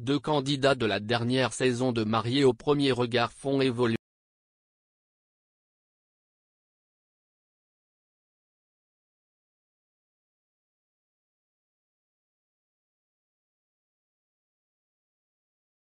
deux candidats de la dernière saison de Mariés au premier regard font évoluer.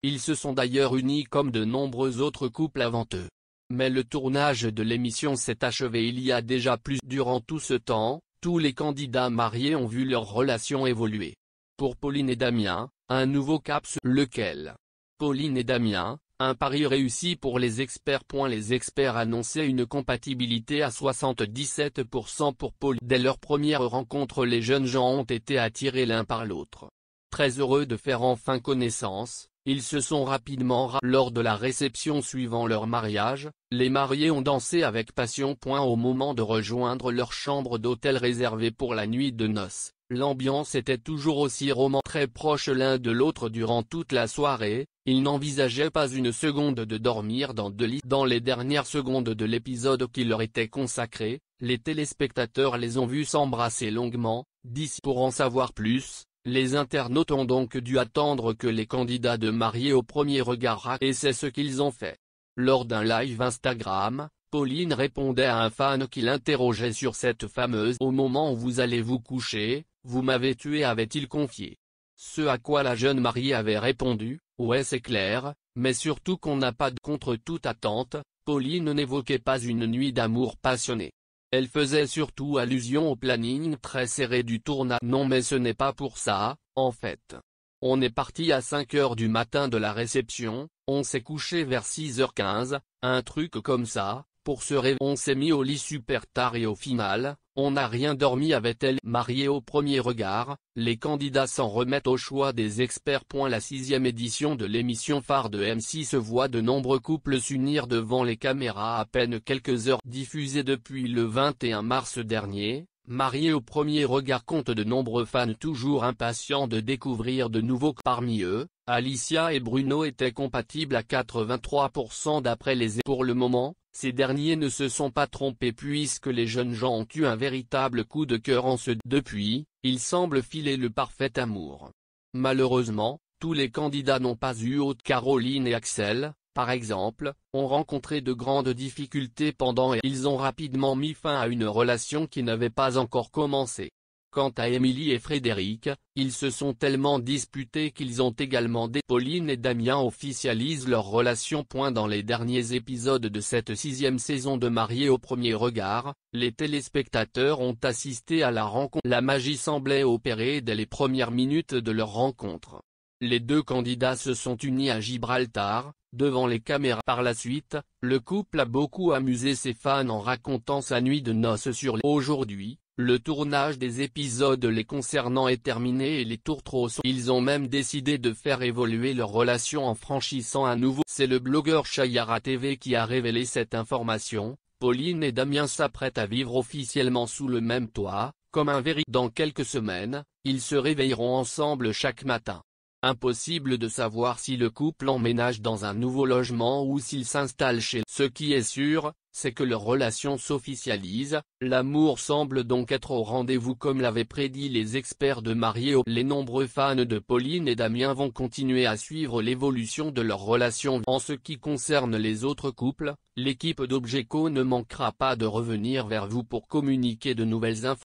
Ils se sont d'ailleurs unis comme de nombreux autres couples avant eux. Mais le tournage de l'émission s'est achevé il y a déjà plus. Durant tout ce temps, tous les candidats mariés ont vu leur relation évoluer. Pour Pauline et Damien, un nouveau cap lequel Pauline et Damien, un pari réussi pour les experts. Les experts annonçaient une compatibilité à 77% pour Pauline. Dès leur première rencontre, les jeunes gens ont été attirés l'un par l'autre. Très heureux de faire enfin connaissance, ils se sont rapidement lors de la réception suivant leur mariage, les mariés ont dansé avec passion. Au moment de rejoindre leur chambre d'hôtel réservée pour la nuit de noces, l'ambiance était toujours aussi romantique. Très proches l'un de l'autre durant toute la soirée, ils n'envisageaient pas une seconde de dormir dans deux lits. Dans les dernières secondes de l'épisode qui leur était consacré, les téléspectateurs les ont vus s'embrasser longuement. D'ici pour en savoir plus, les internautes ont donc dû attendre que les candidats de Mariés au premier regard et c'est ce qu'ils ont fait. Lors d'un live Instagram, Pauline répondait à un fan qui l'interrogeait sur cette fameuse « Au moment où vous allez vous coucher, vous m'avez tué » avait-il confié. Ce à quoi la jeune mariée avait répondu « Ouais c'est clair, mais surtout qu'on n'a pas de contre toute attente », Pauline n'évoquait pas une nuit d'amour passionné. Elle faisait surtout allusion au planning très serré du tournage. Non mais ce n'est pas pour ça, en fait. On est parti à 5h du matin de la réception, on s'est couché vers 6h15, un truc comme ça, pour se réveiller. On s'est mis au lit super tard et au final, on n'a rien dormi avait-elle. Mariés au premier regard, les candidats s'en remettent au choix des experts. La 6e édition de l'émission phare de M6 voit de nombreux couples s'unir devant les caméras à peine quelques heures. Diffusée depuis le 21 mars dernier, Mariés au premier regard compte de nombreux fans toujours impatients de découvrir de nouveaux. Parmi eux, Alicia et Bruno étaient compatibles à 83% d'après les. Pour le moment, ces derniers ne se sont pas trompés puisque les jeunes gens ont eu un véritable coup de cœur en ce. Depuis, ils semblent filer le parfait amour. Malheureusement, tous les candidats n'ont pas eu autre. Caroline et Axel, par exemple, ont rencontré de grandes difficultés pendant et ils ont rapidement mis fin à une relation qui n'avait pas encore commencé. Quant à Émilie et Frédéric, ils se sont tellement disputés qu'ils ont également Pauline et Damien officialisent leur relation. Dans les derniers épisodes de cette 6e saison de Mariés au premier regard, les téléspectateurs ont assisté à la rencontre. La magie semblait opérer dès les premières minutes de leur rencontre. Les deux candidats se sont unis à Gibraltar, devant les caméras. Par la suite, le couple a beaucoup amusé ses fans en racontant sa nuit de noces sur les. Aujourd'hui, le tournage des épisodes les concernant est terminé et les tours trop sont. Ils ont même décidé de faire évoluer leur relation en franchissant un nouveau. C'est le blogueur Chayara TV qui a révélé cette information. Pauline et Damien s'apprêtent à vivre officiellement sous le même toit, comme un véritable. Dans quelques semaines, ils se réveilleront ensemble chaque matin. Impossible de savoir si le couple emménage dans un nouveau logement ou s'il s'installe chez. Ce qui est sûr, c'est que leur relation s'officialise, l'amour semble donc être au rendez-vous comme l'avaient prédit les experts de Mariés. Les nombreux fans de Pauline et Damien vont continuer à suivre l'évolution de leur relation. En ce qui concerne les autres couples, l'équipe d'Obgeco ne manquera pas de revenir vers vous pour communiquer de nouvelles informations.